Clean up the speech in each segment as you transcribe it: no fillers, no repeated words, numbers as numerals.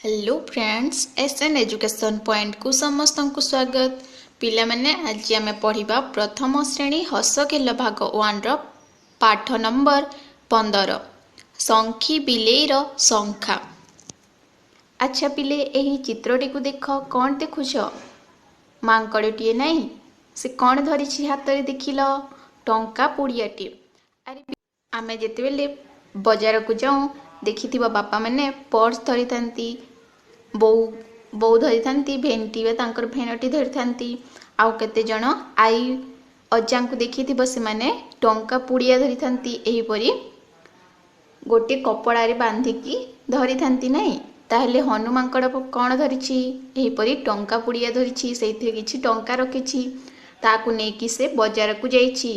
Hello friends, SN education point को समस्त को स्वागत। पिला माने आज आम पढ़ा प्रथम श्रेणी हस खेल भाग 1 पाठ नंबर 15 संखी बिलेईर संख्या। अच्छा पिले, यही चित्रटी को देख, कौन देखुछ? मांकड़ीए नहीं, से कौन धरी हाथ में देखिल? टंका पुड़ियाटे। अरे आमे जेतेबेले बजार को जाऊँ देखि बापा मैंने पर्स धरी था, बोऊ बोऊ धरी था भेंटी तांकर भेनटी धरी था, आउ केते जण आई अजा को देखी से माने टंका पुड़िया धरी था। एहीपरी गोटे कपड़ारे बांधिकी धरी था नहीं, ताहले हनु मांकड़ कौन धरिछि? एहीपरी टंका पुड़िया धरिछि, सेइथिरे किछि टंका रखिछि, ताकू नेकी से बजार को जाइछि।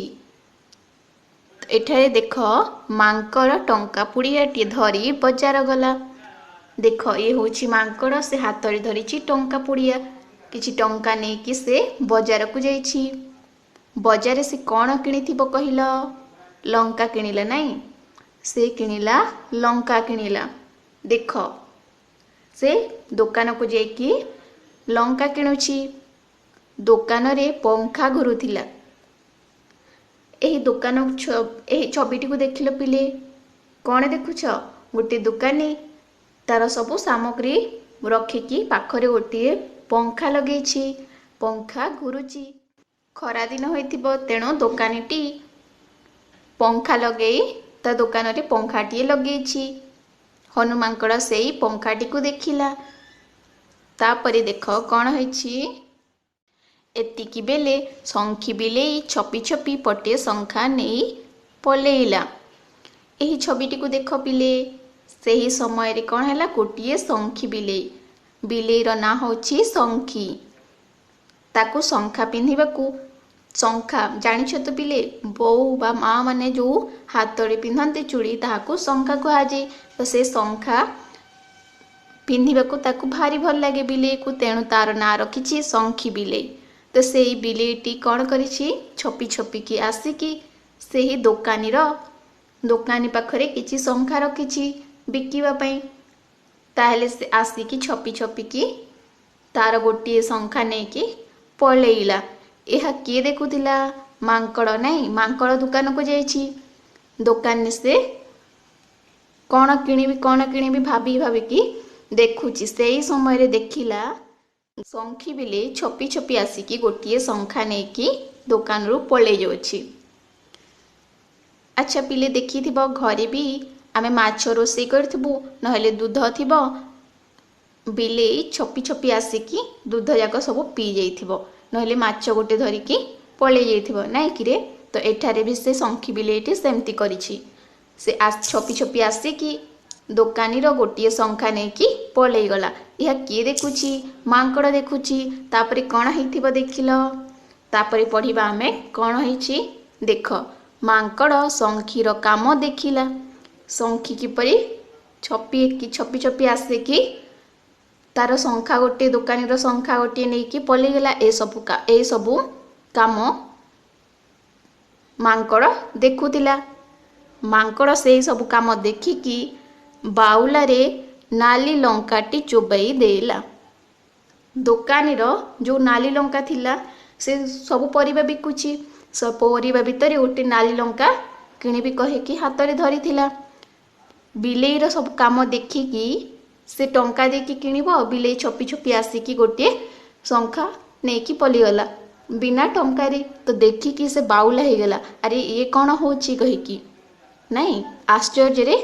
एठारे देख मांकड़ टंका पुड़ियाटी धरी बजार गला। देख ये हूँ मांकड़, से हाथ में धरी टंका पुड़िया, किछि टंका नेकी से बजार को जाइछि। बजार से कौन किणी कहल? लंका किणिला नहीं, से किणिला लंका किणिला। देख से दुकान को जाइकी लंका किणुछि। दुकान रे पंखा घुरुथिला। एही दुकान एही छबिटी को देखिल पिले, कौन देखुछ? गोटे दुकानी तार सबु सामग्री रखिकी पाखरे गोटे पंखा लगेछि। पंखा घुरुची। खरा दिन होइथिबो, तेणु दुकानीटी पंखा लगेई ता दुकान रे पंखाटी लगेछि। हनुमांकड़ सेई पंखाटी को देखिला। तापरे देख कौन होइछि? एतिकी बेले संखी बिलेई छपी छपी पटे संख्या नहीं पलेइला। एही छबिटी को देख पिले, सेही समय रे कौन हैला? गोटिए संखी बिलेई। बिलेईर ना होछि संखी। ताकू संख्या पिंधिबाकू, संख्या जानिछ तो पिले, बोऊ बा माँ माने जो हाथ रे पिंधंते चूड़ी ताहाकू संख्या कहा जाए। तो से संख्या पिंधिबाकू ताकू भारी भल लागे बिलेई को, तेणु तार ना रखिछि संखी बिलेई। तो सेही बिलेईटी कौन करिछि? छपी छपी की आसिकी सेही दोकानी पाखरे किछि संख्या रखिछि बिकिबा पई। ताहेले से आसिकी छपी छपी की तार गोटिए संख्या नेकी पलेइला। एहा किए देखुथिला? मांकड़ नहीं, मांकड़ दुकान को जाइछि। दुकान से कौन किणीबी भाबी भाबिकी देखुछि। सेही समय रे देखिला संखी बिलेई छपी छपी आसिकी गोटिए संख्या नेकी दुकान रु पलि जाउछि। अच्छा पिले, देखी घरे भी आमे माछ रोषेई करथिबु, नहेले दूध थिबो, बिलेई छपी छपी आसिकी दूध जाक सब पी जाइथिबो, नहेले माछ गोटे धरिकी पलि जाइथिबो नाइ कि रे? तो एठारे भी से संखी बिलेईटी सेमती करिछि। से छपी छपी आसिकी दोकानी रो गोटिए संख्या नेकी पलि गला। यह किए देखुछि? मांकड़ देखुछि। तापरे कौन हैथिबो देखिल? तापरे पढ़िबा आमे कौन हैछि। देख, मांकड़ संखीर काम देखिला। संखी किपरि छपी छपी आसे कि तार संख्या गोटे, दुकानी संख्या गोटे नेकी पलि गला। ए सबु काम मांकड़ देखुतिला। मांकड़ से सब काम देखिकी बाउला रे नाली लंकाटी चोबाई देला। दुकानी जो नाली लंका थिला, से सब परिबा बिकुची। सब परिबा भितर गोटे नाली लंका किणीबी कहिकी हाथ रे धरी थिला। बिलेईर सब काम देखिकी से टंका देकी किणीबो। बिलेई छपी छपी आसिकी गोटे संख्या नेकी पलिगला बिना टंका रे। तो देखिकी से बाउला हो गला। अरे ये कौन होची कहिकी नहीं, आश्चर्य रे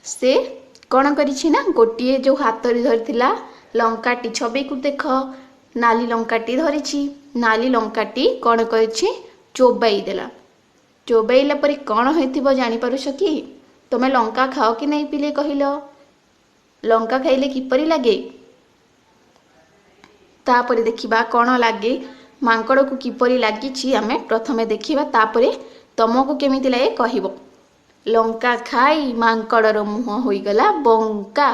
से कौन करिछि ना, गोटिए जो हाथ रे धरिथिला लंकाटी, छबी को देख, नाली लंकाटी धरिछि। नाली लंकाटी कौन करिछि? चोबाई देला। चोबाइला परे कौन होइथिबो जानि पारुछ कि? तमे लंका खाओ कि नहीं पिले कहिलो? लंका खाइले किपरि लागे? तापरे देखिबा कौन लागे, मांकड़ को किपरि लागिछि आमे प्रथमे देखिबा, तापरे तमको केमिति लागे कहिबो। लंका खाई मांकड़र मुह होइगला बंका।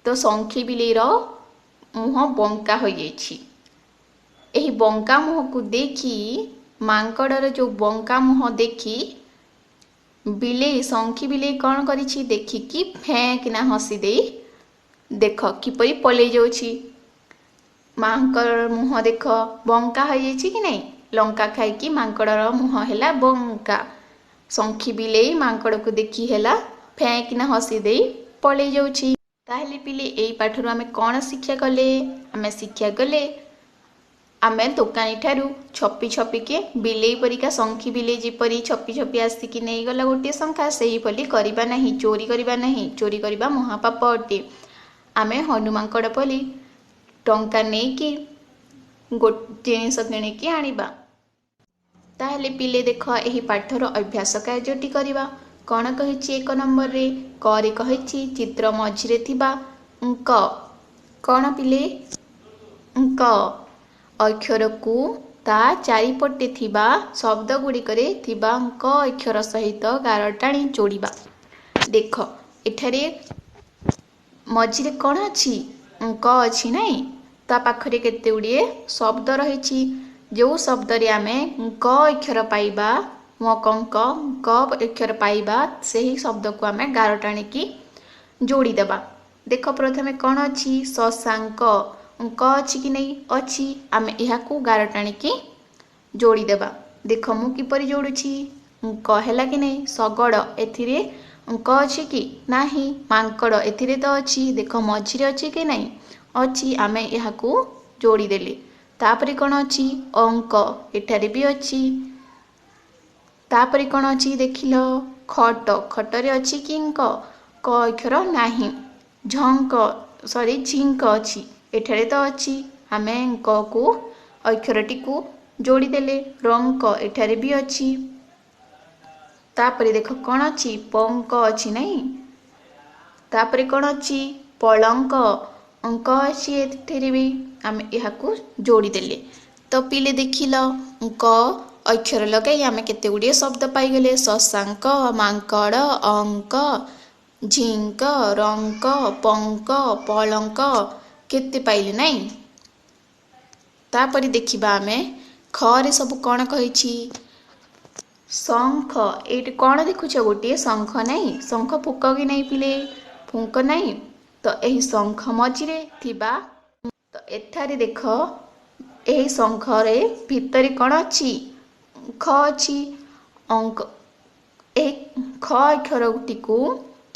तो संखी बिलेईर मुह बंका हो जाइछि। एही बंका मुह को देखी, मांकड़र जो बंका मुह देखी ବିଲେଇ ଶଙ୍ଖି ବିଲେଇ କ'ଣ କରିଛି ଦେଖିକି ଫେଁ କିନା ହସି ଦେଇ ଦେଖ କିପରି ପଳେଇ ଯାଉଛି। ମାଙ୍କର ମୁହଁ ଦେଖ ବଙ୍କା ହୋଇଯାଇଛି କି ନାହିଁ। ଲଙ୍କା ଖାଇକି ମାଙ୍କଡ଼ର ମୁହଁ ହେଲା ବଙ୍କା। ଶଙ୍ଖି ବିଲେଇ ମାଙ୍କଡ଼କୁ ଦେଖି ହେଲା ଫେଁ କିନା ହସି ଦେଇ ପଳେଇ ଯାଉଛି। ତାହେଲେ ପିଲେ ଏଇ ପାଠରୁ ଆମେ କ'ଣ ଶିକ୍ଷା କଲେ? ଆମେ ଶିକ୍ଷା କଲେ ଆମେ ଦୋକାନୀ ଠାରୁ ଛପି ଛପିକେ ବିଲେଇ ପରିକା ଶଙ୍ଖି ବିଲେଇ ଯେପରି ଛପି ଛପି ଆସିକି ନେଇଗଲା ଗୋଟିଏ ଶଙ୍ଖା, ସେହିପରି କରିବା ନାହିଁ, ଚୋରି କରିବା ନାହିଁ। ଚୋରି କରିବା ମହାପାପ ଅଟେ। ଆମେ ହନୁମାଙ୍କଡ଼ ପରି ଟଙ୍କା ନେଇକି ଜିନିଷ କିଣିକି ଆଣିବା। ତାହେଲେ ପିଲେ ଦେଖ ଏହି ପାଠର ଅଭ୍ୟାସ କାର୍ଯ୍ୟଟି କରିବା। କ'ଣ କହିଛି 1 ନମ୍ବରରେ? କରେ କହିଛି ଚିତ୍ର ମଝିରେ ଥିବା ଙ୍କ। କ'ଣ ପିଲେ? ଙ୍କ ଅକ୍ଷରକୁ ତା ଚାରିପଟେ ଥିବା ଶବ୍ଦ ଗୁଡ଼ିକରେ ଥିବା ଙ୍କ ଅକ୍ଷର ସହିତ ଗାର ଟାଣି ଯୋଡ଼ିବା। ଦେଖ ଏଠାରେ ମଝିରେ କ'ଣ ଅଛି? ଙ୍କ ଅଛି ନାହିଁ। ତା ପାଖରେ କେତେ ଗୁଡ଼ିଏ ଶବ୍ଦ ରହିଛି। ଯେଉଁ ଶବ୍ଦରେ ଆମେ ଙ୍କ ଅକ୍ଷର ପାଇବା କ ଅକ୍ଷର ପାଇବା ସେହି ଶବ୍ଦକୁ ଆମେ ଗାର ଟାଣିକି ଯୋଡ଼ିଦେବା। ଦେଖ ପ୍ରଥମେ କ'ଣ ଅଛି? ଶଶାଙ୍କ। ଙ୍କ ଅଛି କି ନାହିଁ? ଅଛି। ଆମେ ଏହାକୁ ଗାର ଟାଣିକି ଯୋଡ଼ିଦେବା। ଦେଖ ମୁଁ କିପରି ଯୋଡ଼ୁଛି। ଙ୍କ ହେଲା କି ନାହିଁ। ଶଗଡ଼ ଏଥିରେ ଙ୍କ ଅଛି କି ନାହିଁ। ମାଙ୍କଡ଼ ଏଥିରେ ତ ଅଛି। ଦେଖ ମଝିରେ ଅଛି କି ନାହିଁ? ଅଛି। ଆମେ ଏହାକୁ ଯୋଡ଼ିଦେଲେ। ତାପରେ କ'ଣ ଅଛି? ଅଙ୍କ ଏଠାରେ ବି ଅଛି। ତାପରେ କ'ଣ ଅଛି ଦେଖିଲ? ଖଟ। ଖଟରେ ଅଛି କି ଙ୍କ? କ ଅକ୍ଷର ନାହିଁ। ଝିଙ୍କ ଅଛି। ଏଠାରେ ତ ଅଛି। ଆମେ ଙ୍କକୁ ଅକ୍ଷରଟିକୁ ଯୋଡ଼ିଦେଲେ। ରଙ୍କ ଏଠାରେ ବି ଅଛି। ତାପରେ ଦେଖ କ'ଣ ଅଛି? ପଙ୍କ ଅଛି ନାହିଁ। ତାପରେ କ'ଣ ଅଛି? ପଲଙ୍କ। ଅଙ୍କ ଅଛି ଏଥିରେ ବି। ଆମେ ଏହାକୁ ଯୋଡ଼ିଦେଲେ। ତ ପିଲେ ଦେଖିଲ ଙ୍କ ଅକ୍ଷର ଲଗାଇ ଆମେ କେତେ ଗୁଡ଼ିଏ ଶବ୍ଦ ପାଇଗଲେ। ଶଶାଙ୍କ, ମାଙ୍କଡ଼, ଅଙ୍କ, ଝିଙ୍କ, ରଙ୍କ, ପଙ୍କ, ପଲଙ୍କ କେତେ ପାଇଲେ ନାହିଁ। ତାପରେ ଦେଖିବା ଆମେ ଖରେ ସବୁ କ'ଣ କହିଛି? ଶଙ୍ଖ। ଏଇଠି କ'ଣ ଦେଖୁଛ? ଗୋଟିଏ ଶଙ୍ଖ ନାହିଁ। ଶଙ୍ଖ ଫୁଙ୍କ କି ନାହିଁ ପିଲେ? ଫୁଙ୍କ ନାହିଁ। ତ ଏହି ଶଙ୍ଖ ମଝିରେ ଥିବା ତ ଏଠାରେ ଦେଖ ଏହି ଶଙ୍ଖରେ ଭିତରେ କ'ଣ ଅଛି? ଖ ଅଛି। ଅଙ୍କ ଏହି ଖ ଅକ୍ଷରଟିକୁ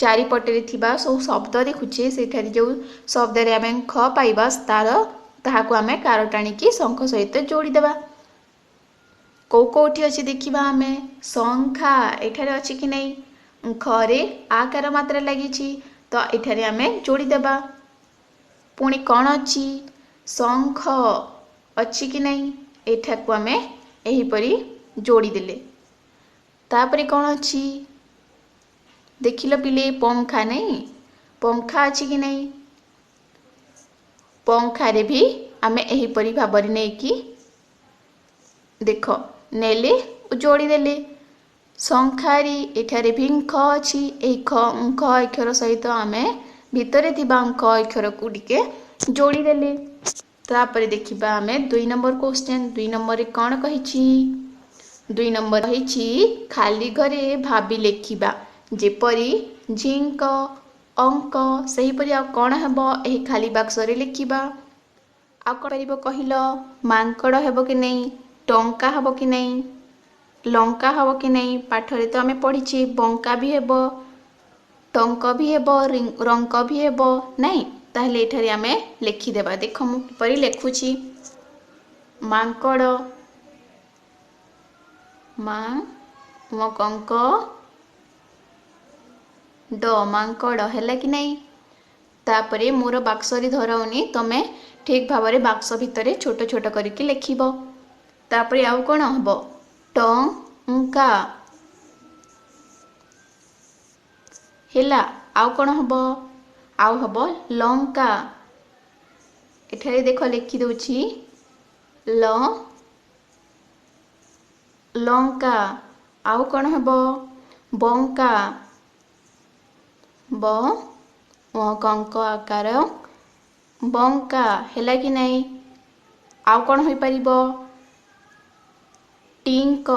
ଚାରିପଟରେ ଥିବା ସବୁ ଶବ୍ଦ ଦେଖୁଛେ ସେଠାରେ ଯେଉଁ ଶବ୍ଦରେ ଆମେ ଖ ପାଇବା ତାହାକୁ ଆମେ ଗାର ଟାଣିକି ଶଙ୍ଖ ସହିତ ଯୋଡ଼ିଦେବା। କୋଉଠି ଅଛି ଦେଖିବା ଆମେ। ଶଙ୍ଖା ଏଠାରେ ଅଛି କି ନାହିଁ। ଖରେ ଆକାର ମାତ୍ରା ଲାଗିଛି ତ ଏଠାରେ ଆମେ ଯୋଡ଼ିଦେବା। ପୁଣି କ'ଣ ଅଛି? ଶଙ୍ଖ ଅଛି କି ନାହିଁ। ଏଠାକୁ ଆମେ ଏହିପରି ଯୋଡ଼ିଦେଲେ। ତାପରେ କ'ଣ ଅଛି ଦେଖିଲ ପିଲେ? ପଙ୍ଖା ନାହିଁ। ପଙ୍ଖା ଅଛି କି ନାହିଁ। ପଙ୍ଖାରେ ବି ଆମେ ଏହିପରି ଭାବରେ ନେଇକି ଦେଖ ନେଲେ ଓ ଯୋଡ଼ିଦେଲେ। ଶଙ୍ଖାରି ଏଠାରେ ବି ଙ୍କ ଅଛି। ଏହି ଙ୍କ ଅକ୍ଷର ସହିତ ଆମେ ଭିତରେ ଥିବା ଙ୍କ ଅକ୍ଷରକୁ ଟିକେ ଯୋଡ଼ିଦେଲେ। ତାପରେ ଦେଖିବା ଆମେ 2 ନମ୍ବର କ୍ୱେଶ୍ଚନ। 2 ନମ୍ବରରେ କ'ଣ କହିଛି? 2 ନମ୍ବର କହିଛି ଖାଲି ଘରେ ଭାବି ଲେଖିବା। ଯେପରି ଝିଙ୍କ, ଅଙ୍କ ସେହିପରି ଆଉ କ'ଣ ହେବ? ଏହି ଖାଲି ବାକ୍ସରେ ଲେଖିବା। ଆଉ କ'ଣ ପାରିବ କହିଲ? ମାଙ୍କଡ଼ ହେବ କି ନାହିଁ। ଟଙ୍କା ହେବ କି ନାହିଁ। ଲଙ୍କା ହେବ କି ନାହିଁ। ପାଠରେ ତ ଆମେ ପଢ଼ିଛେ ବଙ୍କା ବି ହେବ, ଟଙ୍କ ବି ହେବ, ରଙ୍କ ବି ହେବ ନାହିଁ। ତାହେଲେ ଏଠାରେ ଆମେ ଲେଖିଦେବା। ଦେଖ ମୁଁ କିପରି ଲେଖୁଛି। ମାଙ୍କଡ଼ କଙ୍କ ଡ ମାଙ୍କଡ଼ ହେଲା କି ନାହିଁ। ତାପରେ ମୋର ବାକ୍ସରେ ଧରଉନି, ତମେ ଠିକ୍ ଭାବରେ ବାକ୍ସ ଭିତରେ ଛୋଟ ଛୋଟ କରିକି ଲେଖିବ। ତାପରେ ଆଉ କ'ଣ ହେବ? ଟଙ୍କା ହେଲା। ଆଉ କ'ଣ ହେବ? ଆଉ ହେବ ଲଙ୍କା। ଏଠାରେ ଦେଖ ଲେଖି ଦେଉଛି ଲଙ୍କା। ଆଉ କ'ଣ ହେବ? ବଙ୍କା। କଙ୍କ ଆକାର ବଙ୍କା ହେଲା କି ନାହିଁ। ଆଉ କ'ଣ ହୋଇପାରିବ? ଟିଙ୍କ।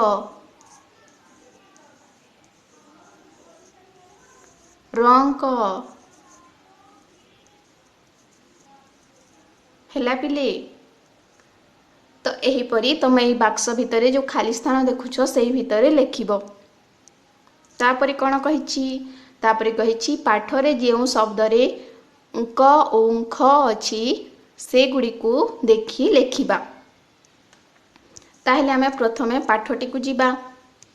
रंक हैला पिले। तो एहीपरी तुम यही बाक्स भितर जो खाली स्थान देखुछ से भितर लिखिब। तापरे कौन कही तापरे कही पाठरे जो शब्द रे क ओ ख अच्छी से गुड़ी को देखी लिखिबा। ताहले आमे प्रथमे पाठटी को जीवा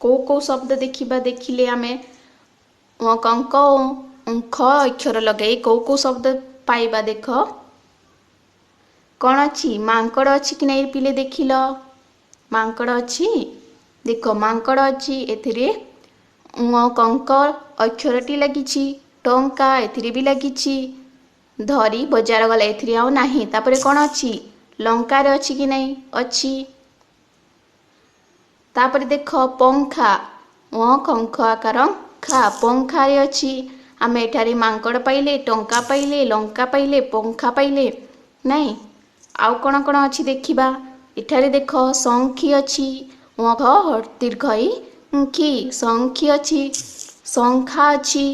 को शब्द देखिबा देखिले आमे कंक ख अक्षर लगे को शब्द पाइबा। देख कौन अच्छी मांकड़ अच्छी कि नहीं पिले देखिल मांकड़ अच्छी। देख मांकड़ अच्छी एथिरे कंक अक्षरटी लगी टंका एथिरे भी लगी धरी बजार गला एथिरे आउ नाही। तापरे कौन अच्छी लंकार अच्छी कि नहीं अच्छी। तापरे देख पंखा कंख आकार खा पंखा रे अच्छी। आम एठारे मांकड़ पाइले टंका पाइले लंका पाइले पंखा पाइले नहीं। आउ कौन कौन अच्छी देखिबा एठारे देख संखी अच्छी दीर्घई खी संखी अच्छी संखा अच्छी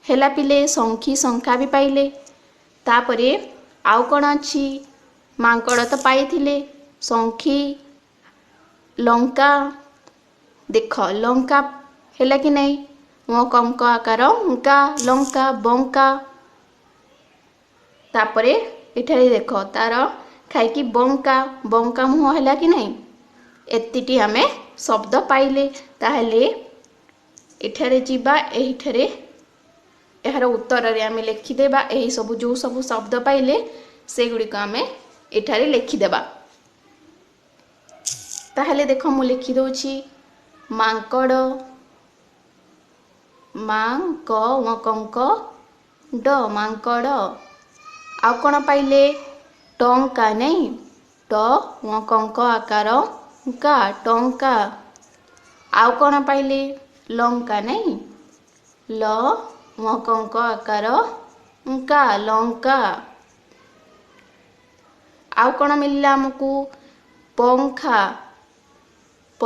हैला पिले संखी संखा भी पाइले। तापरे आउ कौन अच्छी मांकड़ तो पाइथिले संखी लंका। देख लंका हैला कि नहीं कंक आकार उंका लंका बंका। तापरे एठारे देख तार खाई बंका बंका मुह हैला कि नहीं। एतिटी आमे शब्द पाइले। ताहले एठारे जीवा एठारे यार उत्तर रे आमे लिखिदेबा एही सब जो सब शब्द पाइले से गुडी को आमे एठारे लिखिदेबा। ताहले देख मु लिखि दोछि मांकड़ मांक कंक ड मांकड़। आउ कौन पाइले टंका नहीं ट कंक आकार का टंका। आउ कौन पाइले लंका नहीं ल कंक आकार का लंका। आउ कौन मिलला हमको पंखा प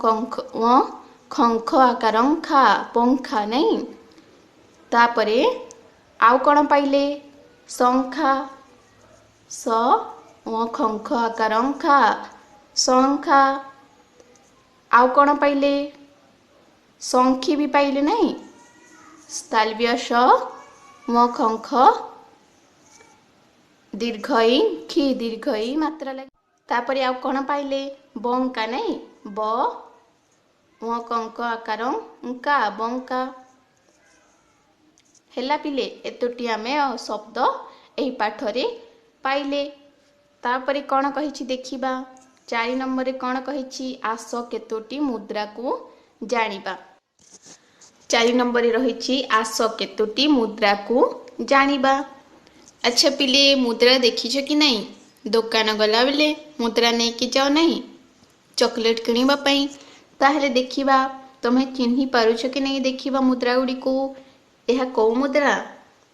कंख खंख आकार खा पंखा नहीं। तापरे आउ कौन पाइले संखा स खंख आकार खा संखा। आउ कौन पाइले संखी भी पाइले नहीं तालव्य स खंख दीर्घई खी दीर्घई मात्रा लगे। तापरे आउ कौन पाइले बंका नहीं ब कंक आकार का बंका हैला पिले। एतोटी आमे शब्द एही पाठरे पाइले। तापरे कौन कहिछि देखिबा 4 नंबर रे कौन कहिछि आस केतोटी मुद्रा को जानिबा। 4 नंबर रे रहिछि आस केतोटी मुद्रा को जानिबा। अच्छा पिले मुद्रा देखिछ कि नहीं दुकान गला बेले मुद्रा नहीं कि जाओ नहीं चॉकलेट किनिबा पई। ताहले देखिबा तुम्हें चिन्ही पारुछ कि नहीं देखिबा मुद्रा गुडी को यह कौ मुद्रा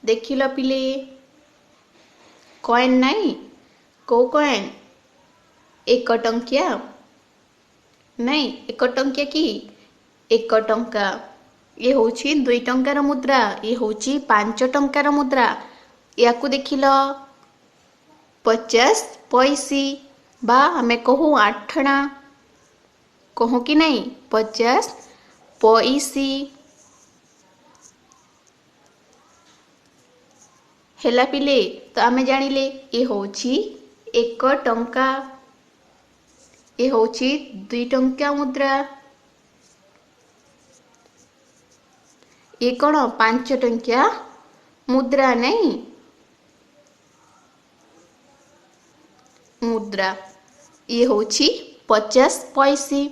देखिल पिले कॉइन नहीं कौ कॉइन 1 टंकिया नहीं 1 टंकिया कि 1 टंका। ये होची 2 टंकार मुद्रा ये होची 5 टंकार मुद्रा। याकू देखिल 50 पैसी बा हमें कहूँ 8 आना कहूँ कि नहीं 50 पैसी हैला पिले। तो आमे जानिले ये होची 1 टंका ये होची 2 टंका मुद्रा ये कौन 5 टंकिया मुद्रा नहीं मुद्रा ये होची 50 पैसी।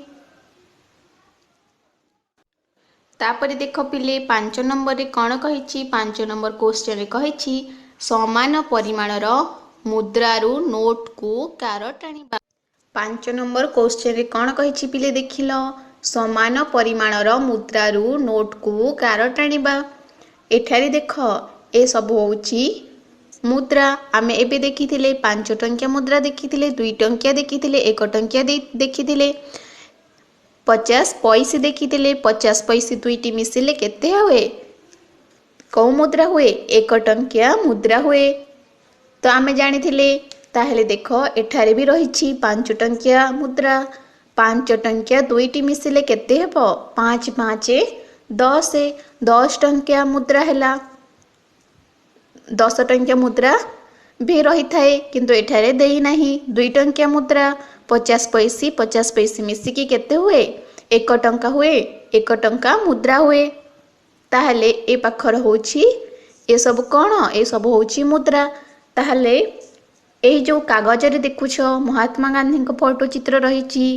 तापरे देख पिले 5 नंबर रे कौन कहिछि 5 नंबर क्वेश्चन रे कहिछि समान परिमाणर मुद्रारू नोट को कार टाणिबा। 5 नंबर क्वेश्चन रे कौन कहिछि पिले देखिल समान परिमाणर मुद्रारू नोट को कार टाणिबा। एठारे देख ए सब होउछि मुद्रा आमे एबे देखिथिले 5 टंकिया मुद्रा देखिथिले 2 टंकिया देखिथिले 1 टंकिया देखिथिले 50 पैसे देखिथिले 50 पैसे दुईटी मिसिले केते हुए कौ मुद्रा हुए? 1 टंकिया मुद्रा हुए। तो आमे जानिथिले। ताहेले देखो एठारे भी रहिछि 5 टंकिया मुद्रा। 5 टंकिया दुईटी मिसिले केते हेबो? 5 5 10 10 टंकिया मुद्रा हैला। 10 टंकिया मुद्रा भी रही थाए किंतु एठारे देई नाही। 2 टंकिया मुद्रा 50 पैसी मिसिकी केते हुए? 1 टंका हुए। 1 टंका मुद्रा हुए। ताहले ए पाखर होछि ए सब कौन? ए सब होछि मुद्रा। ताहले ए जो कागज रे देखुछ महात्मा गांधी को फोटो चित्र रहिछि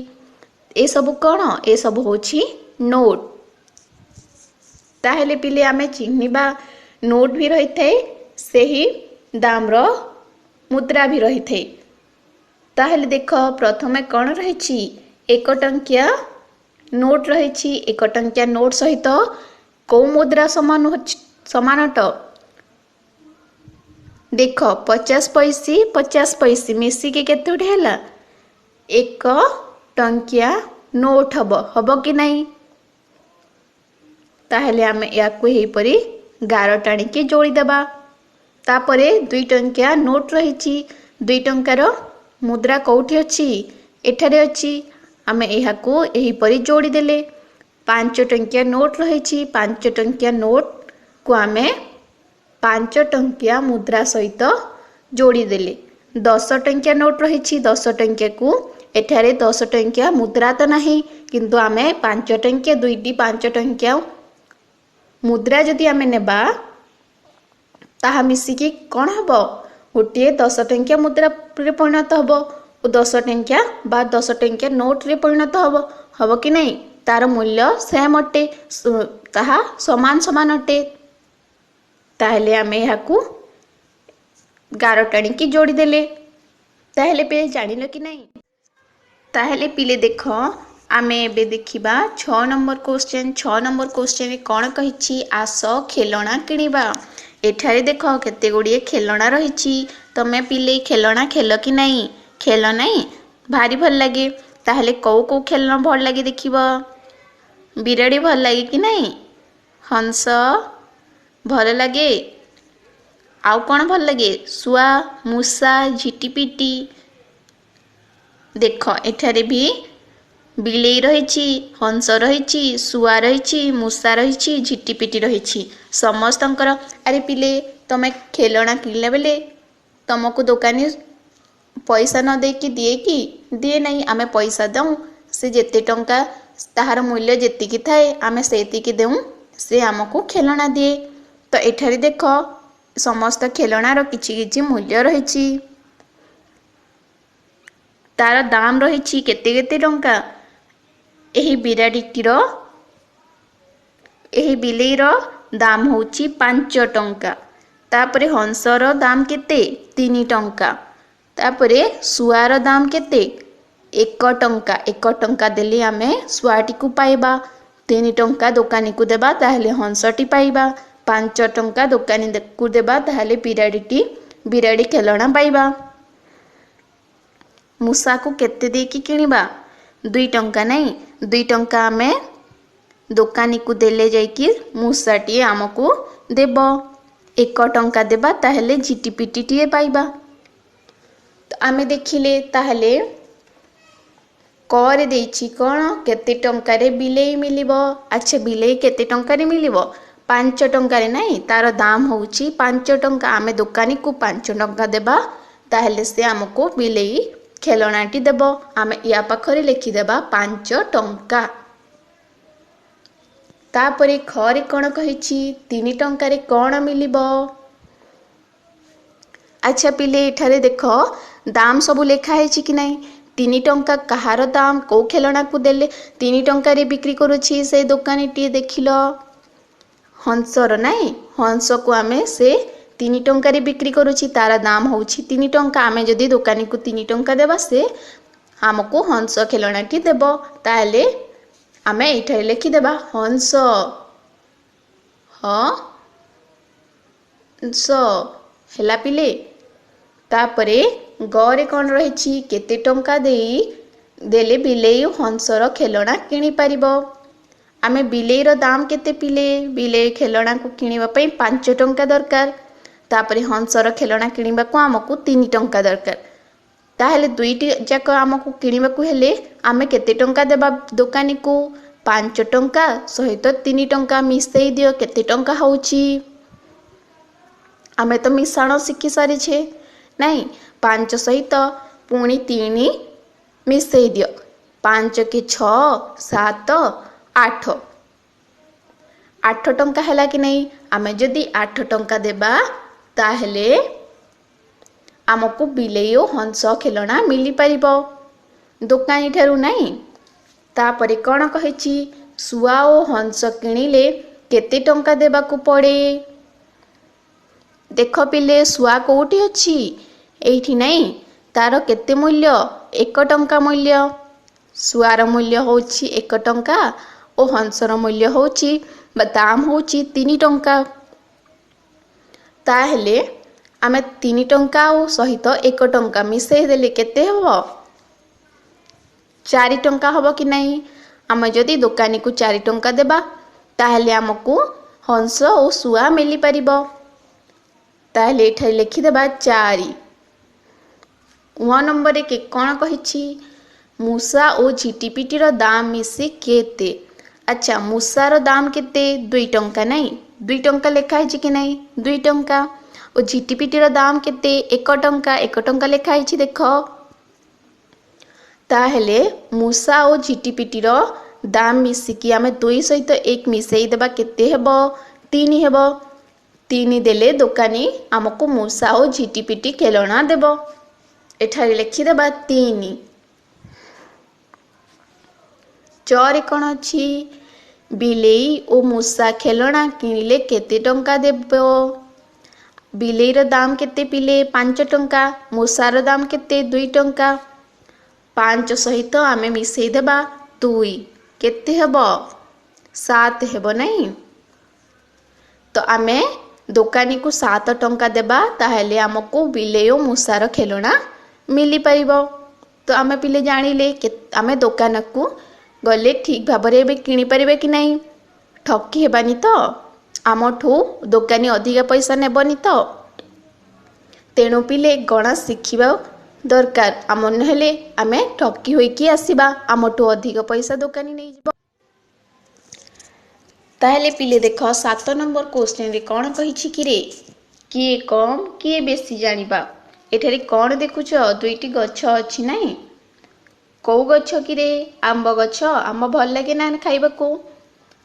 ए सब कौन? ए सब होछि नोट। ताहले पिले आमे चिन्हिबा नोट भी रही थाए सेही दाम रो मुद्रा भी रही थाए। ताहले देखो प्रथमे कौन रहिछि? 1 टंकिया नोट रहिछि। 1 टंकिया नोट सहित कौ मुद्रा समान अट? देख 50 पैसी मिसिकी केतोटी हैला? 1 टंकिया नोट हब कि नहीं? ताहले आमे याकु हेपरी गार टाणिकी जोड़ी देबा। तापरे 2 टंकिया नोट रहिछि। 2 टंकार मुद्रा कौठी अछि? एठारे अछि। आमे एहाकु एहिपरि जोड़ी देले। 5 टंकिया नोट रहिछि। 5 टंकिया नोट को आमे 5 टंकिया मुद्रा सहित जोड़ी देले। 10 टंकिया नोट रहिछि। 10 टंकिया को एठारे 10 टंकिया मुद्रा तो नाही किंतु आमे 5 टंकिया दुईटी 5 टंकिया मुद्रा जदि आमे नेबा ताहा मिसिकी कौन हबो? गोटे 10 टंकिया मुद्रा रे परिणत हबो और 10 टंकिया बा 10 टंकिया नोट रे परिणत हबो कि नहीं? तार मूल्य सेम अटे। ताहा समान अटे। ताहले आमे याकू गार टाणिकी जोड़ी देले। ताहले पे जानिलो कि नहीं? ताहले पिले देख आमे एबे देखिबा 6 नंबर क्वेश्चन। 6 नंबर क्वेश्चन रे कोन कहिछि? आस खेलना किनिबा। एठारे देख केते गुड़िए खेलना रहिछि। तमे पिले खेलना खेल कि नहीं? खेल नहीं भारी भल लगे। ताहले कौ खेलना भल लगे देखिबा। बिराड़ी भल लगे कि नहीं? हंस भल लगे। आउ कौन भल लगे? सुआ मूसा झिटिपिटी। देख एठारे भी बिलेई रहिछि, हंस रहिछि, सुआ रहिछि, मूसा रहिछि, झिटिपिटी रहिछि। समस्तंकर अरे पिले तमे खेलना किनले बेले तुमको दुकानी पैसा न देकी दिए कि? दिए नहीं। आमे पैसा दऊ से जेते टंका ताहार मूल्य जेतिकी थाए आमे सेतिकी देऊ से आमको खेलना दिए। तो एठारे देख समस्त खेलनार किछि किछि मूल्य रहिछि। तार दाम रहिछि केते केते टंका। एही बिराडीटीर एही बिलेईर दाम होछि 5 टंका। तापरे हंसर दाम केते? 3 टंका। तापरे सुआर दाम केते? 1 टंका। 1 टंका देली आमे सुआटी को पाइबा। 3 टंका दुकानी को देबा ताहले हंसटी पाइबा। 5 टंका दुकानी को देबा ताहले बिराडी खेलना पाइबा। मूसा को केते देकी किनिबा? 2 टंका नहीं। 2 टंका आमे दुकानी को देले जाइकी मूसाटी आमको देब। 1 टंका देबा ताहले झिटिपिटी टीए पाइबा। तो आमे देखिले ताहले करे देइछि कोन केते टंका रे बिलेई मिलिबो। अच्छा बिलेई केते टंका रे मिलिबो? 5 टंका रे नहीं। तार दाम होछि 5 टंका। आमे दुकानी को 5 टंका देबा ताहले से आमको बिलेई खेलनाटी देब। आमे या पाखरे लिखि देबा 5 टंका। तापरे खरे कोन कहिछि? 3 टंका रे कोन मिलिबो? अच्छा पिले एठारे देख दाम सबु लेखा है कि नहीं? 3 टंका कहार दाम कौ खेलना को देले 3 टंका रे बिक्री करुछि से दुकानी टी देखिल हंसर नहीं। हंस को आमे से 3 टंका रे बिक्री करुछि तार दाम होछि 3 टंका। आमे जदि दुकानी को 3 टंका देबा से हमको हंस खेलनाटी देब। ताहले आमे एठारे लिखि देबा हंस हंस हैला पिले। तापरे गरे कौन रही केते टंका देले बिलेई हंसर खेलना किनी पारिबो। आमे बिलेईर दाम केते पिले बिलेई खेलना को किनिबा पई 5 टंका दरकार तापरे हंसर खेलना किनिबा को हमकु 3 टंका दरकार ताहेले दुईटी जाक हमकु किनिबा को हेले आमे केते टंका देबा दुकानी को 5 टंका सहित 3 टंका मिसेई दियो केते टंका होउची आमे तो मिसाण शिखी सारी छे नहीं 5 सहित पुणी 3 मिसेई दियो 5 के 6 7 8 8 टंका हैला कि नहीं आमे जदि 8 टंका देबा ताहेले आमको बिलेई और हंस खेलना मिली पारिबो दुकानी ठारू नहीं तापरे कौन कहिछि सुआ और हंस किनिले केते टंका देबा को पड़े देख पिले सुआ कोठी अछि एठी नहीं तार केते मूल्य 1 टंका मूल्य सुआर मूल्य होछि 1 टंका और हंसर मूल्य होछि दाम होछि 3 टंका ताहेले आमे 3 टंका और सहित 1 टंका मिसेई देले केते हबो 4 टंका हबो कि नहीं आमे जदि दुकानी को 4 टंका देबा ताहेले हमकु हंस और सुआ मिली पारिबो ताहेले एठा लिखि देबा 4 1 नंबर के कोन कहिछि मूसा और झिटिपिटीर दाम मिसी केते अच्छा मूसार दाम केते 2 टंका नहीं 2 टंका लिखा है कि नहीं 2 टंका और झिटिपिटीर दाम केते 1 टंका लिखा है देख ताहेले मूसा और झिटिपिटीर दाम मिसिकी आमे 2 सहित 1 मिसेई देबा केते हेबो 3 हेबो 3 देले दुकानी हमको मूसा और झिटिपिटी खेलना देबो एठारे लिखि देबा 3 चौरे कौन अच्छी बिलेई और मूसा खेलना किनिले केते टंका देबो बिलेईर दाम केते पिले 5 टंका मूसार दाम केते 2 टंका 5 सहित आमे मिसेई देबा 2 केते हेबो 7 हेबो नहीं तो आमे दुकानी को 7 टंका देबा ताहेले हमको बिलेई और मूसार खेलना मिली पारिबो तो आमे पिले जानिले आमे दुकान को गले ठीक भाबरे बे किनी परिबे कि नहीं ठकी हेबानी तो आमठू दुकानी अधिक पैसा नेबनी तो तेणु पिले गणा शिखिबा दरकार आम नहेले आमे ठकी होइकी आसीबा आमठू अधिक पैसा दुकानी नहीं जिवो ताहेले पिले देख 7 नंबर क्वेश्चन रे कोन कहिछि कि रे किए कम किए बेसी जानिबा एठारे कोन देखुछ दुईटी गछ अछि नहीं कौ गछ कि रे आंब गछ आंब भल लगे ना खाइबा को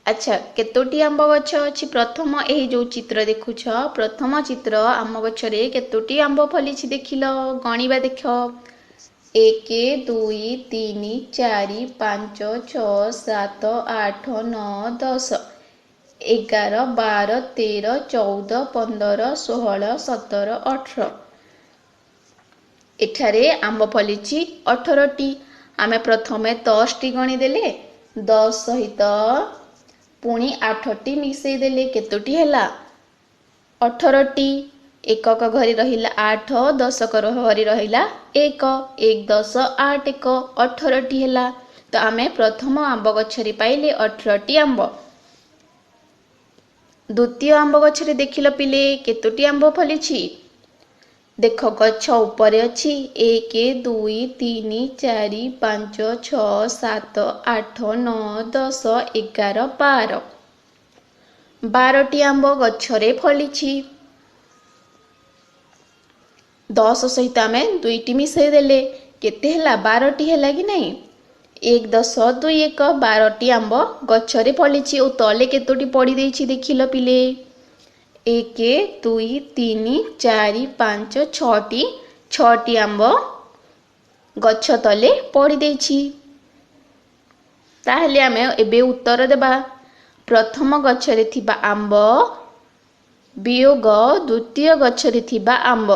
अच्छा केतोटी आंब गछ अछि प्रथम एही जो चित्र देखुछ प्रथम चित्र आंब गछ रे केतोटी आंब फलिछि देखिलो गणिबा देख 1 2 3 4 5 6 7 8 9 10 11 12 13 14 15 16 17 18 एठारे आंब फलिछि 18 टी आमे प्रथमे 10 टी गणी देले 10 सहित पुणी 8 टी मिसेई देले केतोटी हैला 18 टी एकक घरी रहिला 8 दशक घरी रहिला 1 1 10 8 1 18 टी हैला तो आमे प्रथम आंब गछरी पाइले 18 टी आंब द्वितीय आंब गछरे देखिलो पिले केतोटी आंब फलिछि देख गछ ऊपर अच्छी 1 2 3 4 5 6 7 8 9 10 11 12 12टी आंब गछरे फलिछि 10 सहित आमे 2टी मिसेई देले केते हैला 12टी हैला कि नहीं 1 10 2 1 12टी आंब गछरे फलिछि ओ तले केतोटी पड़ी देछि देखिलो पिले 1 2 3 4 5 6टी आंब गछ तले पड़ी देछि ताहेले आमे एबे उत्तर देबा प्रथम गछरे थिबा आंब वियोग द्वितीय गछरे थिबा आंब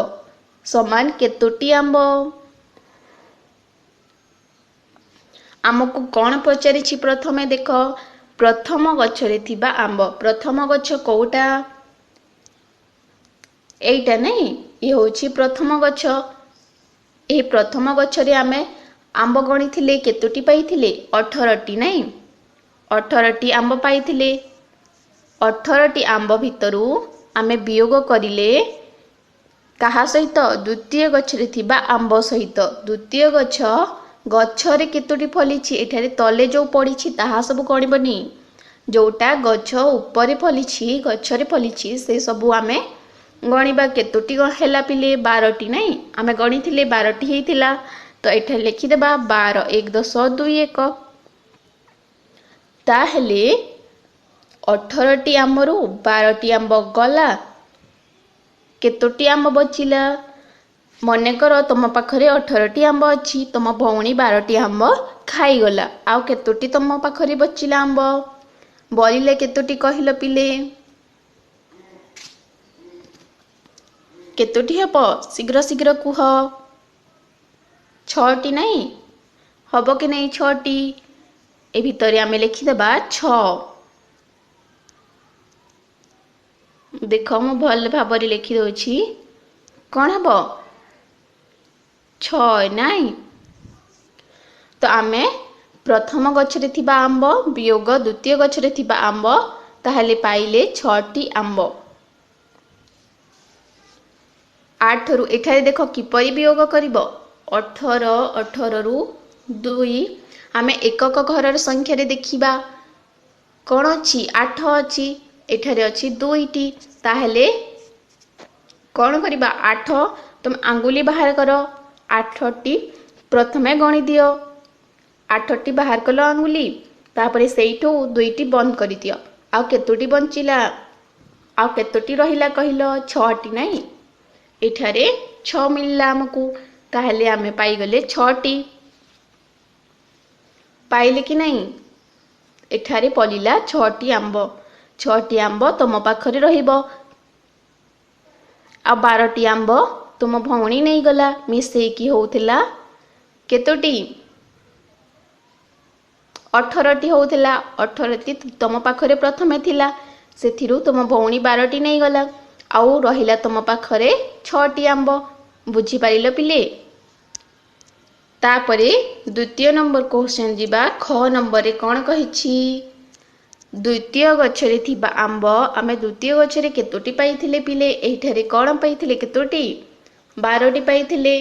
समान केतोटी आंब आमको कौन पचारिछि प्रथमे देख प्रथम गछरे थिबा आंब प्रथम गछ कोउटा एटा नहीं ये होछि प्रथम गछ ए प्रथम गछरे आमे आंब गणी थिले केतोटी पाई थिले 18टी नहीं 18टी आंब पाइथिले 18टी आंब भितरु आमे वियोग करिले कहा सहित द्वितीय गछरे थिबा आंब सहित द्वितीय गछरे केतोटी फलिछि एठारे तले जो पड़िछि ताहा सब गणिबनी जोटा गछ ऊपर फलिछि गछरे फलिछि से सब आमे गणिबा केतोटी हेला पिले 12टी नहीं आमे गणिथिले 12टी हेइतिला तो एठा लिखि देबा 12 1 10 2 1 ताहेले 18टी आंबरू 12टी आंब गला केतोटी आंब बचिला मने कर तुम पाखरे 18टी आंब अछि तुम भौणी 12टी आंब खाई गला आउ केतोटी तुम पाखरे बचिला आंब बलिले केतोटी कहिलो पिले केतोटी हबो शीघ्र शीघ्र कुह 6टी नहीं हबो कि नहीं 6टी ए भितरे आमे लिखि देबा 6 देख मु भल भाबरे लिखि दोछि कोन हबो 6 नहीं तो आमे प्रथम गछरे थिबा आंब वियोग द्वितीय गछरे थिबा आंब ताहले पाइले 6टी आंब 8 रु एठारे देख किपरि वियोग करिवो 18 18 रु 2 आमे एकक घरर संख्या रे देखिबा कोन अछि 8 अछि एठारे अछि 2टी ताहले कोन करिबा 8 तुम आंगुली बाहर करो 8टी प्रथमे गणि दियो 8टी बाहर कलो आंगुली तापरे सेइठो 2टी बंद करि दियो आ केतोटी बंचिला आ केतोटी रहिला कहिलो 6टी नहीं एठारे 6 मिलला हमकु ताहले आमे पाई गले 6टी पाइले कि नहीं एठारे पलिला 6टी आंब तुम पाखरे रहिबो आ 12टी आंब तुम भौणी नहीं गला मिसेई की होउथिला केतोटी 18टी होउथिला 18टी तुम पाखरे प्रथमे थिला सेथिरु तुम भौणी 12टी नहीं गला आउ रहिला तुम पाखरे 6टी आंब बुझी पारिलो पिले तापरे द्वितीय नंबर क्वेश्चन जीवा ख नंबर रे कोन कहिछि द्वितीय गछरे थिबा आंब आमे द्वितीय गछरे केतोटी पाइथिले पिले एठारे कोन पाइथिले केतोटी 12टी पाइथिले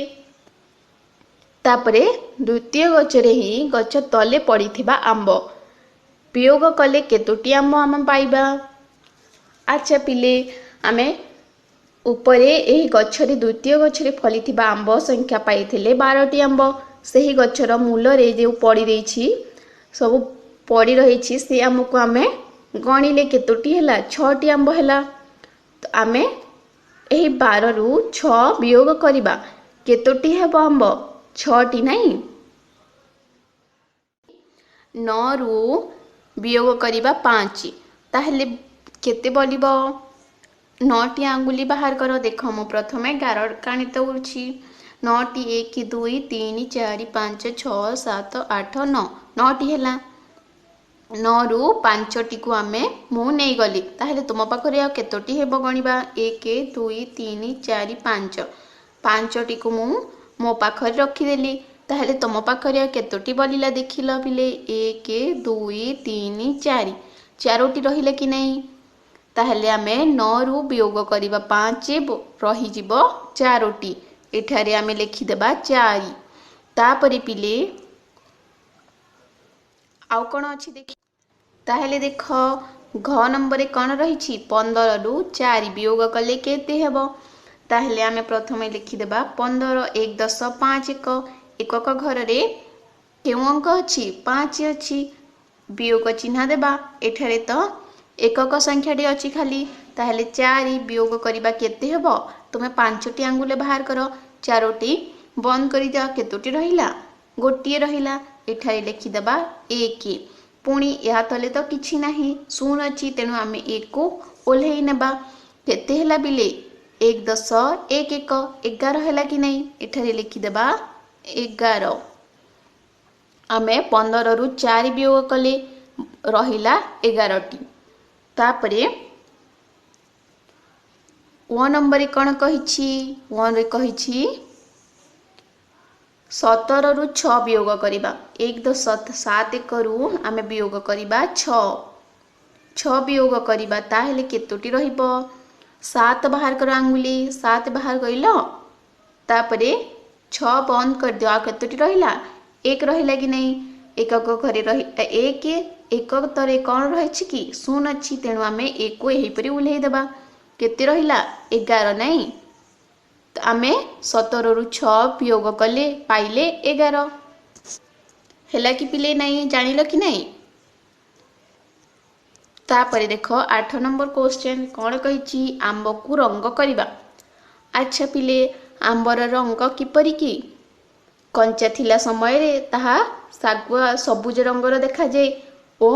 तापरे द्वितीय गछरे ही गछ तले पड़िथिबा आंब वियोग कले केतोटी आंब आमे पाइबा अच्छा पिले आमे उपरे एही गछरे द्वितीय गछरे फलिथिबा आंब संख्या पाइथिले 12टी आंब सेही गछर मूल रे जे पड़ी देछि सब पड़ी रहिछि से हमकु आमे गणिले केतोटी हैला 6टी आंब हैला तो आमे एही 12 रु 6 वियोग करिबा केतोटी हेबो आंब 6टी नहीं 9 रु वियोग करिबा 5 ताहले केते बोलिबो 9टी आंगुली बाहर करो देख मु प्रथमे 11 कानित उछि 9टी 1 2 3 4 5 6 7 8 9 9टी हैला 9 रु 5टी को आमे मु नै गली ताहले तुम पाखरे आ केतोटी हेबो गणिबा 1 2 3 4 5 5टी को मु मो पाखरे रखी देली ताहले तुम पाखरे आ केतोटी बलिला देखिलो पिले 1 2 3 4 चारोटी रहिले कि नहीं ताहले आमे 9 रु वियोग करिबा 5 रही जिवो 4टी एठारे आमे लिखि देबा 4 तापरे पिले आउ कोन अछि देखि ताहले देख घ नंबर कोन रहिछि 15 रु 4 वियोग कले केते हेबो ताहले आमे प्रथमे लिखि देबा 15 1 10 5 1 एकक घर रे केउ अंक अछि 5 अछि वियोग चिन्ह देबा एठारे तो एकक संख्याटी अछि खाली ताहले 4 वियोग करिबा केते हेबो तुमे 5टी आंगुले बाहर करो 4टी बंद करि दिया केतोटी रहिला गोटिए रहिला एठारे लिखि देबा 1 पुणी या तले तो किछि नाही 0 अछि तेनु आमे 1 को ओल्हेई नेबा केते हैला बिले 1 10 1 1 11 हैला कि नहीं एठारे लिखि देबा 11 आमे 15 रु 4 वियोग कले रहिला 11टी तापरे 1 नंबर कोन कहिछि 1 रे कहिछि 17 ରୁ 6 वियोग करबा 1 10 7 1 ରୁ आमे वियोग करबा 6 वियोग करबा ताहेले केतोटी रहिबो 7 बाहर कर आंगुली 7 बाहर कइलो तापरे 6 बंद कर दियो आ केतोटी रहिला 1 रहिला कि नहीं एकक घरे रहि 1 एकक तरे कोन रहै छि कि शून्य अछि तेणु आमे 1 को एही परि उल्हेइ देबा केते रहिला 11 नहीं तो आमे 17 ରୁ 6 वियोग कले पाइले 11 हैला कि पिले नहीं जानिलो कि नहीं। तापरे देखो 8 नंबर क्वेश्चन कौन कही आंब को रंग करवा। अच्छा पिले आंबर रंग किपरि की कंचा थिला समय रे ताहा सागुआ सबुज रंगर देखा जाए ओ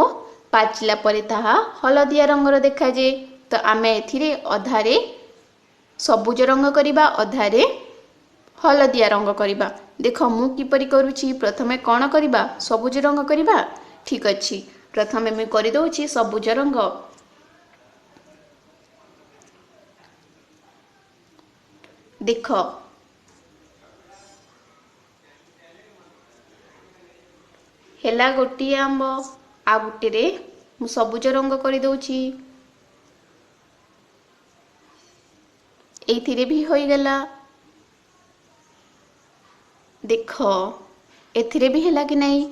पाचिला परे ताहा हलदिया रंगर देखा जाए। तो आमे एथिरे अधारे सबुज रंग करवा अधारे हलदिया रंग करवा। देख मु किपरि करूची प्रथमे कौन करवा सबुज रंग करवा। ठीक अच्छी प्रथमे मैं कर दउची सबुज रंग देख हेला गोटी आंब आ गोटे रे मु सबुज रंग कर दउची एथिरे भी होई गला। देख एथिरे भी हैला कि नहीं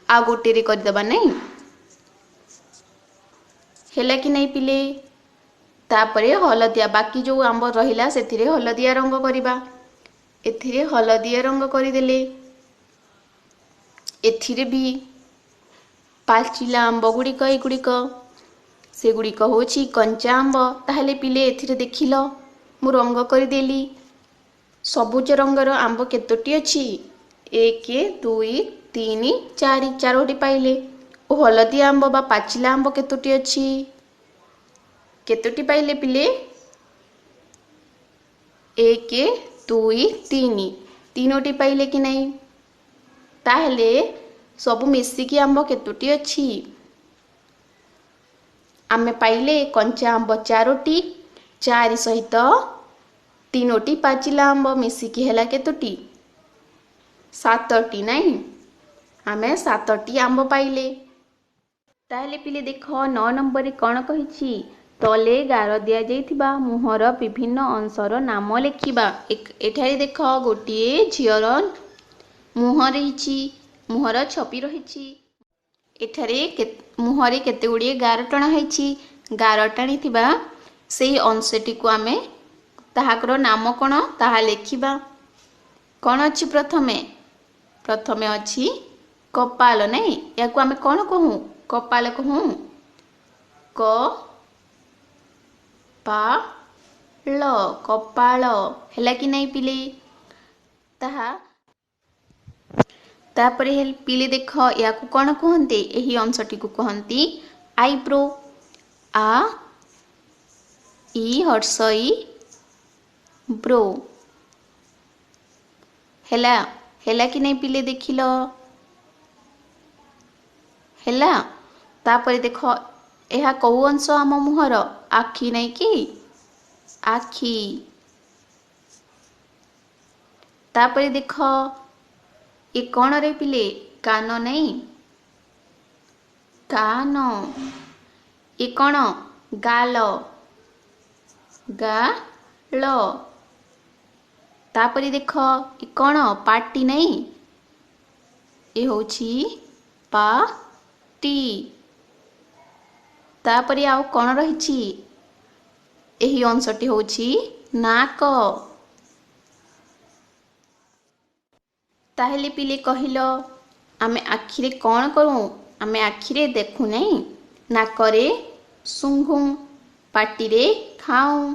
आ गोटे रे कर दबा नहीं हैला कि नहीं पिले। तापरे हलदिया बाकी जो आंब रहिला सेथिरे हलदिया रंग करबा एथिरे हलदिया रंग करदेले एथिरे भी पाचिला आंब गुड़िक एगुड़िक से गुड़िक होची कंचा आंब ताहले पिले एथिरे देखिलो मु रंग करदेली सबुज रंगर आंब केतोटी अछि 1 2 3 4 चारोटी पाइले ओ हलदिया आंब बा पाचिला आंब केतोटी अछि केतोटी पाइले पिले 1 2 3 तीनोटी पाइले कि नहीं ताहले सब मिसिकी आंब केतोटी अछि आमे पाइले कंचा आंब चारोटी 4 सहित तीनोटी पाचिला आंब मिसिकी हैला केतोटी 7टी नहीं आमे 7टी आंब पाइले। ताहले पिले देख 9 नंबर रे कोन कहिछि तले गार दिया जाइथिबा मुहर विभिन्न अंशर नाम लेखिबा। एठारे देख गोटिए झियर मुहर रहिछि मुहर छपि रहिछि एठारे मुहरे केते गुड़िए गार टणा हैछि गार टाणी थिबा सेही अंशटी को आमे ताहाकर नाम कोन ताहा लेखिबा। कोन अछि प्रथमे अछि कपाल नहीं या को आमे कोन कहूँ कपाल कहूँ क पा ल कपाल हैला कि नहीं पिले ताहा तापरे हेल पिले देख या को कोन कहंते एही अंशटी को कहंती आईब्रो आ ई हर्षई ब्रो हैला हैला कि नहीं पिले देखिलो हैला। तापरे देख एहा कौ अंश आम मुहर आखि नहीं कि आखि। तापरे देख ए कौन रे पिले कान नहीं कान ए कौन गाल गाल। तापरे देख ए कौन पाटी नहीं ए होची पाटी। तापरे आउ कौन रहिछि एही अंशटी होची नाक। ताहेले पिले कहिलो आमे आखिरे कौन करूँ आमे आखिरे देखु नहीं नाकरे सुंघू पाटिरे खाऊं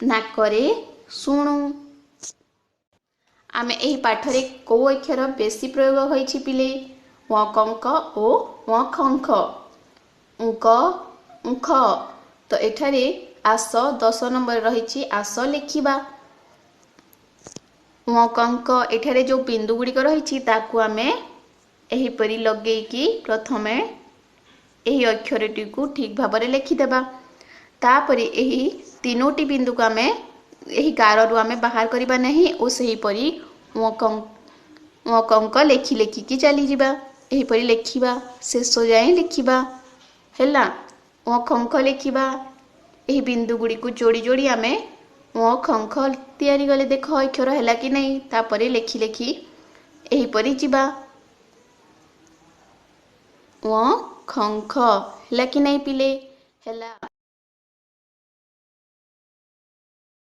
नाकरे शुणु। आमे एही पाठरे को अक्षर बेसी प्रयोग होईछि पिले वकंक ओ वखंक उंक उंख। तो एठारे आस 10 नंबर रहिछि आस लिखिबा वकंक एठारे जो बिंदु गुड़िक रहिछि ताकू आमे एही परि लगेकी प्रथमे एही अक्षरटी को ठीक भाबरे लिखिदेबा। तापरे एही तीनोटी बिंदु को आमे एही गाररु आमे बाहर करिबा नहीं ओ सही परि कଙ୍କ लेखि लेखिकी चली जिबा एहीपरि लेखिबा शेष जाए लिखिबा हैला खंख लेखिबा एही बिंदु गुड़ी को जोड़ी जोड़ी आमे खंख तैयारी गले देख अक्षर हैला कि नहीं तापरे लेखि लेखि एहीपरि जिबा खंख हैला कि नहीं पिले हैला।